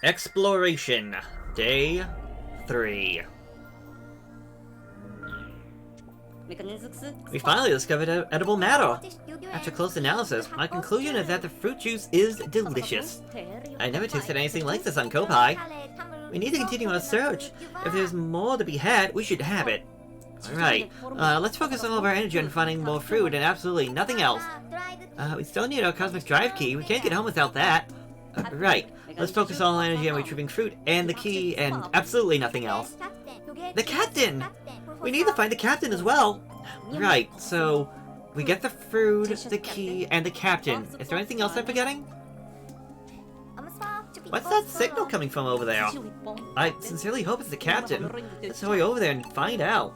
Exploration, Day 3. We finally discovered edible matter. After close analysis, my conclusion is that the fruit juice is delicious. I never tasted anything like this on Kopai. We need to continue our search. If there's more to be had, we should have it. Alright, let's focus all of our energy on finding more fruit and absolutely nothing else. We still need our cosmic drive key. We can't get home without that. Right, let's focus all our energy on retrieving fruit and the key and absolutely nothing else. The captain! We need to find the captain as well. Right, so we get the fruit, the key, and the captain. Is there anything else I'm forgetting? What's that signal coming from over there? I sincerely hope it's the captain. Let's hurry over there and find out.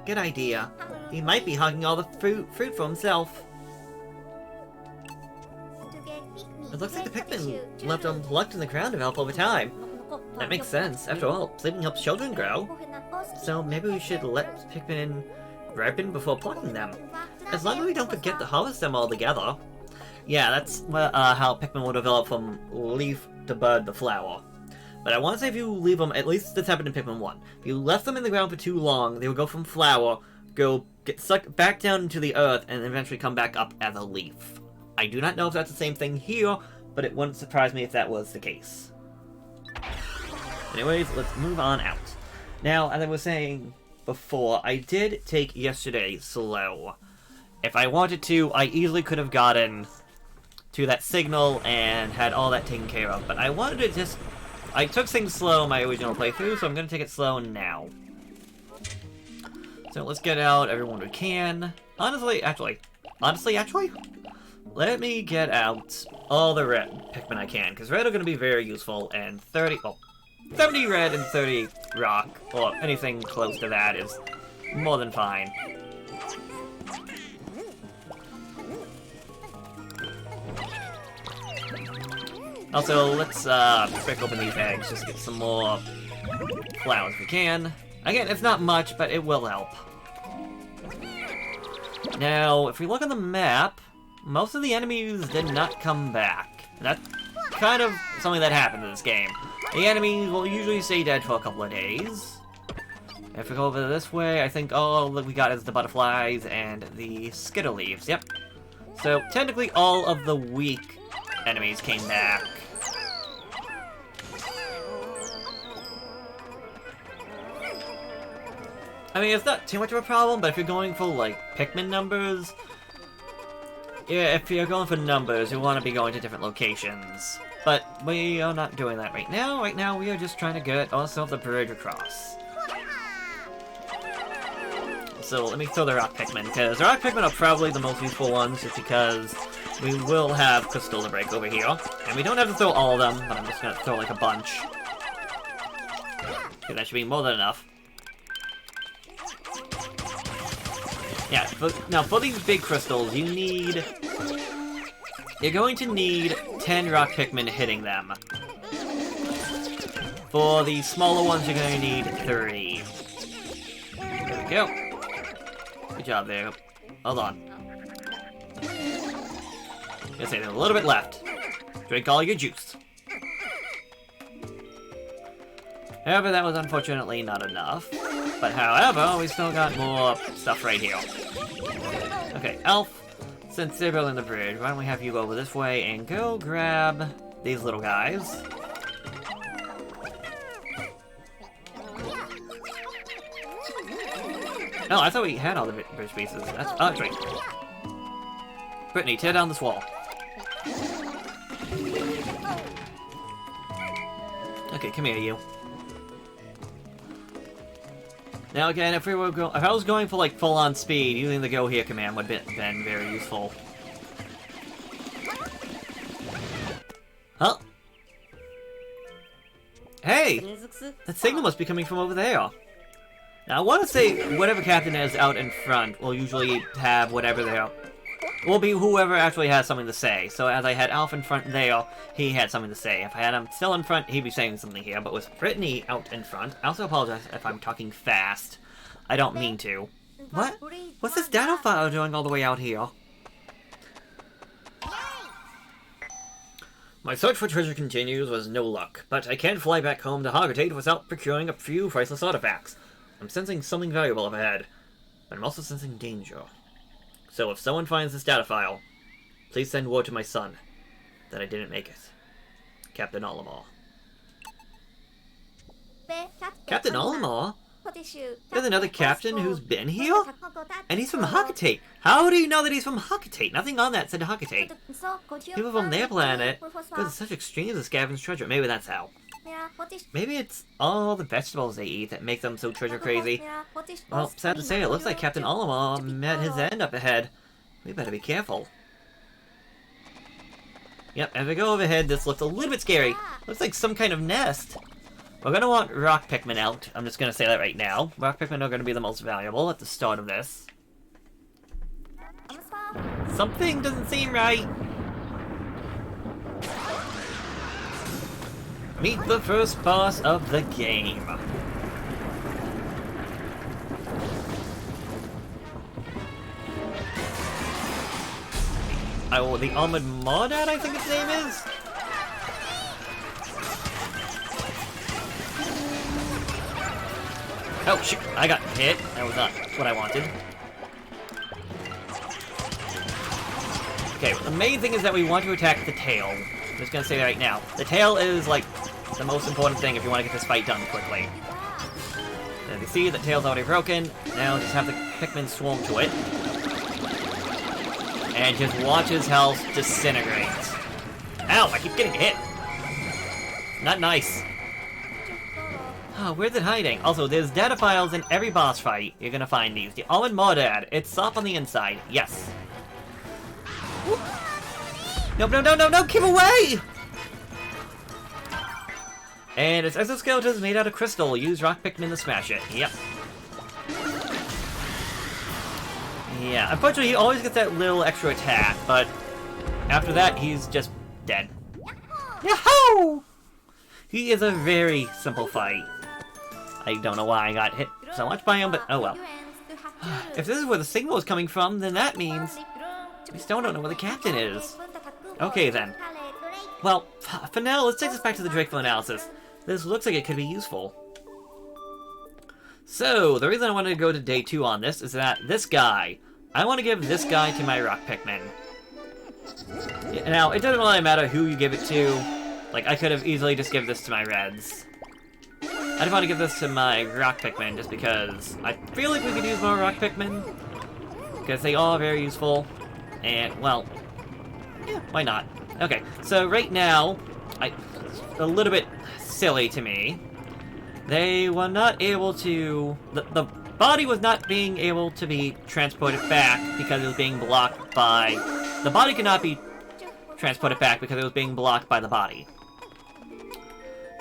Good idea. He might be hogging all the fruit for himself. It looks like the pikmin left unplugged in the ground develop over time. That makes sense. After all, sleeping helps children grow. So maybe we should let pikmin ripen before plucking them. As long as we don't forget to harvest them all together. Yeah, that's how pikmin will develop from leaf to bud to flower. But I want to say if you leave them, at least this happened in Pikmin 1. If you left them in the ground for too long, they will go from flower, get sucked back down into the earth, and eventually come back up as a leaf. I do not know if that's the same thing here, but it wouldn't surprise me if that was the case. Anyways, let's move on out. Now, as I was saying before, I did take yesterday slow. If I wanted to, I easily could have gotten to that signal and had all that taken care of, but I wanted to just... I took things slow in my original playthrough, so I'm going to take it slow now. So let's get out everyone we can. Honestly, let me get out all the red Pikmin I can, because red are going to be very useful, and 70 red and 30 rock, or anything close to that is more than fine. Also, let's break open these eggs, just get some more flowers if we can. Again, it's not much, but it will help. Now, if we look on the map, most of the enemies did not come back. That's kind of something that happened in this game. The enemies will usually stay dead for a couple of days. If we go over this way, I think all that we got is the butterflies and the skitter leaves, yep. So, technically all of the weak enemies came back. I mean, it's not too much of a problem, but if you're going for, like, Pikmin numbers... Yeah, if you're going for numbers, you want to be going to different locations. But we are not doing that right now. Right now, we are just trying to get ourselves a bridge across. So, let me throw the rock Pikmin, because the rock Pikmin are probably the most useful ones, just because we will have crystal to break over here. And we don't have to throw all of them, but I'm just going to throw, like, a bunch. Okay, that should be more than enough. Yeah, now for these big crystals, you're going to need 10 rock Pikmin hitting them. For the smaller ones, you're going to need 3. There we go. Good job there. Hold on. Gonna say there's a little bit left. Drink all your juice. However, that was unfortunately not enough. But however, we still got more stuff right here. Okay, Elf, since they're building the bridge, why don't we have you go over this way and go grab these little guys. Oh, I thought we had all the bridge pieces. That's right. Brittany, tear down this wall. Okay, come here, you. Now again, if I was going for like full-on speed, using the Go Here command would have been very useful. Huh? Hey! That signal must be coming from over there. Now I want to say whatever captain is out in front will usually have whatever there. Will be whoever actually has something to say. So as I had Alf in front there, he had something to say. If I had him still in front, he'd be saying something here. But with Brittany out in front, I also apologize if I'm talking fast. I don't mean to. What? What's this dinophile doing all the way out here? My search for treasure continues with no luck, but I can't fly back home to Hagatate without procuring a few priceless artifacts. I'm sensing something valuable up ahead, but I'm also sensing danger. So if someone finds this data file, please send word to my son that I didn't make it. Captain Olimar. Captain Olimar? There's another captain who's been here? And he's from Hagatate. How do you know that he's from Hagatate? Nothing on that said Hagatate. People from their planet go to such extremes to scavenge treasure. Maybe that's how. Maybe it's all the vegetables they eat that make them so treasure crazy. Well, sad to say, it looks like Captain Olimar met his end up ahead. We better be careful. Yep, as we go overhead, this looks a little bit scary. Looks like some kind of nest. We're gonna want rock pikmin out. I'm just gonna say that right now. Rock pikmin are gonna be the most valuable at the start of this. Something doesn't seem right. Meet the first boss of the game. Oh, the Armored Mordad, I think its name is? Oh, shoot, I got hit. That was not what I wanted. Okay, the main thing is that we want to attack the tail. I'm just gonna say that right now. The tail is, like, the most important thing if you want to get this fight done quickly. As you see, the tail's already broken. Now just have the Pikmin swarm to it. And just watch his health disintegrate. Ow, I keep getting hit. Not nice. Oh, where's it hiding? Also, there's data files in every boss fight. You're gonna find these. The Almond Mordad. It's soft on the inside. Yes. No, no, no, no, no! Keep away! And its exoskeleton is made out of crystal. Use rock pikmin to smash it. Yep. Yeah, unfortunately, he always gets that little extra attack, but after that, he's just dead. Yahoo! He is a very simple fight. I don't know why I got hit so much by him, but oh well. If this is where the signal is coming from, then that means we still don't know where the captain is. Okay then. Well, for now, let's take this back to the Drakeful analysis. This looks like it could be useful. So, the reason I wanted to go to day 2 on this is that this guy, I want to give this guy to my rock pikmin. Now, it doesn't really matter who you give it to. Like, I could have easily just given this to my reds. I just want to give this to my rock pikmin just because I feel like we could use more rock pikmin. Because they are very useful. And, well, yeah, why not? Okay, so right now, a little bit silly to me. They were not able to... The body was not being able to be transported back because it was being blocked by... The body could not be transported back because it was being blocked by the body.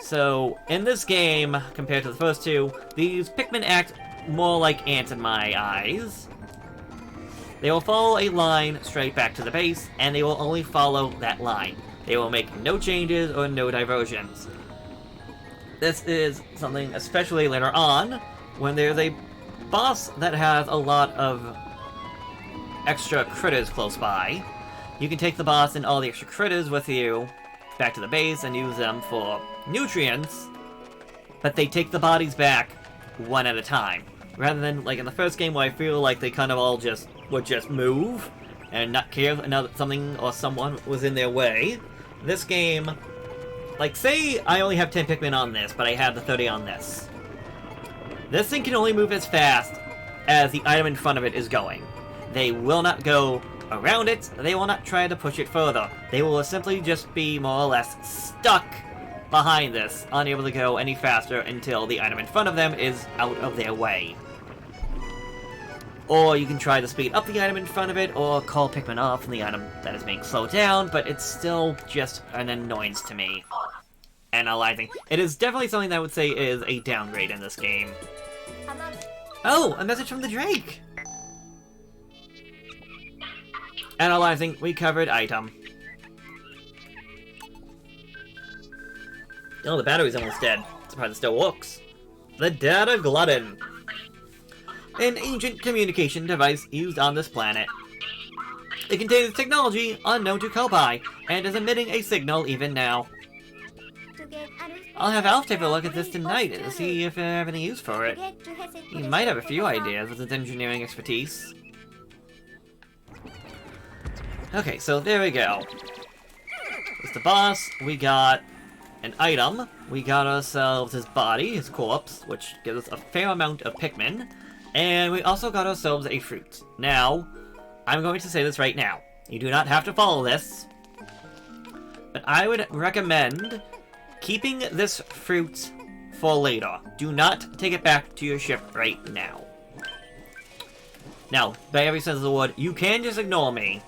So, in this game, compared to the first two, these Pikmin act more like ants in my eyes. They will follow a line straight back to the base, and they will only follow that line. They will make no changes or no diversions. This is something especially later on, when there's a boss that has a lot of extra critters close by. You can take the boss and all the extra critters with you back to the base and use them for nutrients, but they take the bodies back one at a time. Rather than, like in the first game where I feel like they kind of all would just move and not care if something or someone was in their way. This game, like say I only have 10 Pikmin on this, but I have the 30 on this. This thing can only move as fast as the item in front of it is going. They will not go around it, they will not try to push it further. They will simply just be more or less stuck behind this, unable to go any faster until the item in front of them is out of their way. Or you can try to speed up the item in front of it, or call Pikmin off from the item that is being slowed down, but it's still just an annoyance to me. Analyzing. It is definitely something that I would say is a downgrade in this game. Oh, a message from the Drake! Analyzing, recovered item. Oh, the battery's almost dead. Surprised it still works. The Data Glutton. An ancient communication device used on this planet. It contains technology unknown to Kopai, and is emitting a signal even now. I'll have Alf take a look at this tonight to see if I have any use for it. He might have a few ideas with his engineering expertise. Okay, so there we go. It's the boss, we got an item, we got ourselves his body, his corpse, which gives us a fair amount of pikmin, and we also got ourselves a fruit. Now, I'm going to say this right now. You do not have to follow this, but I would recommend keeping this fruit for later. Do not take it back to your ship right now. Now, by every sense of the word, you can just ignore me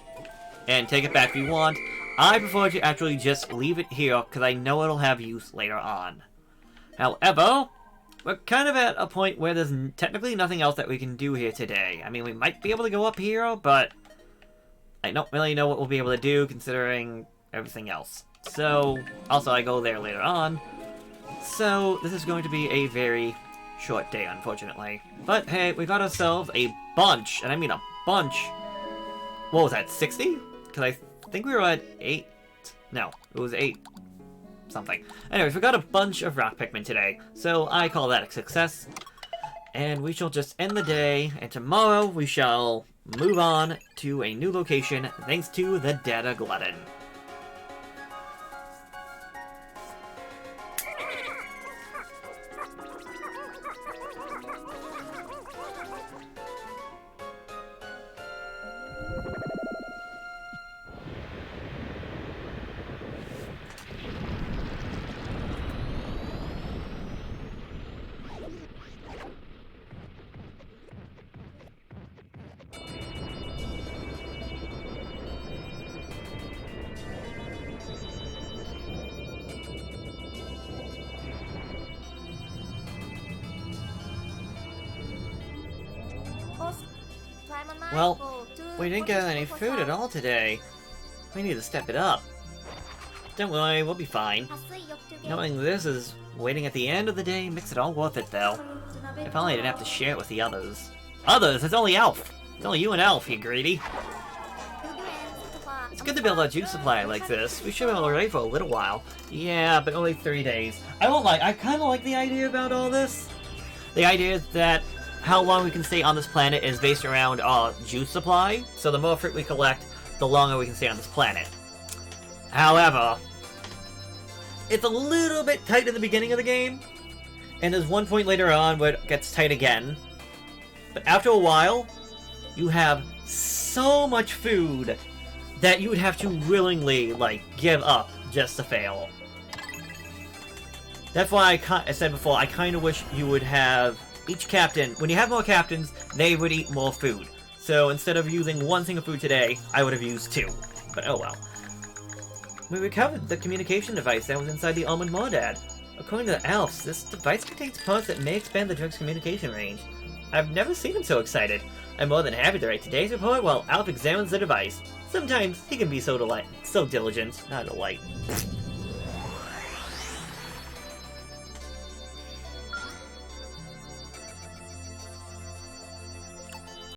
and take it back if you want. I prefer to actually just leave it here, because I know it'll have use later on. However, we're kind of at a point where there's technically nothing else that we can do here today. I mean, we might be able to go up here, but I don't really know what we'll be able to do, considering everything else. So, also I go there later on. So, this is going to be a very short day, unfortunately. But hey, we got ourselves a bunch, and I mean a bunch. What was that, 60? Because I think we were at 8. No, it was 8 something. Anyways, we got a bunch of rock Pikmin today, so I call that a success. And we shall just end the day, and tomorrow we shall move on to a new location thanks to the Data Glutton. Well, we didn't get any food at all today. We need to step it up. Don't worry, we'll be fine. Knowing this is waiting at the end of the day makes it all worth it, though. If only I didn't have to share it with the others. Others? It's only Alf! It's only you and Alf, you greedy. It's good to build a juice supply like this. We should have been already for a little while. Yeah, but only 3 days. I won't lie, I kinda like the idea about all this. The idea is that how long we can stay on this planet is based around our juice supply, so the more fruit we collect, the longer we can stay on this planet. However, it's a little bit tight in the beginning of the game, and there's one point later on where it gets tight again. But after a while, you have so much food that you would have to willingly, like, give up just to fail. That's why I said before, I kind of wish you would have each captain, when you have more captains, they would eat more food. So instead of using one single food today, I would have used 2. But oh well. We recovered the communication device that was inside the Almond Mordad. According to the Alps, this device contains parts that may expand the drug's communication range. I've never seen him so excited. I'm more than happy to write today's report while Alf examines the device. Sometimes he can be so diligent, not a delight.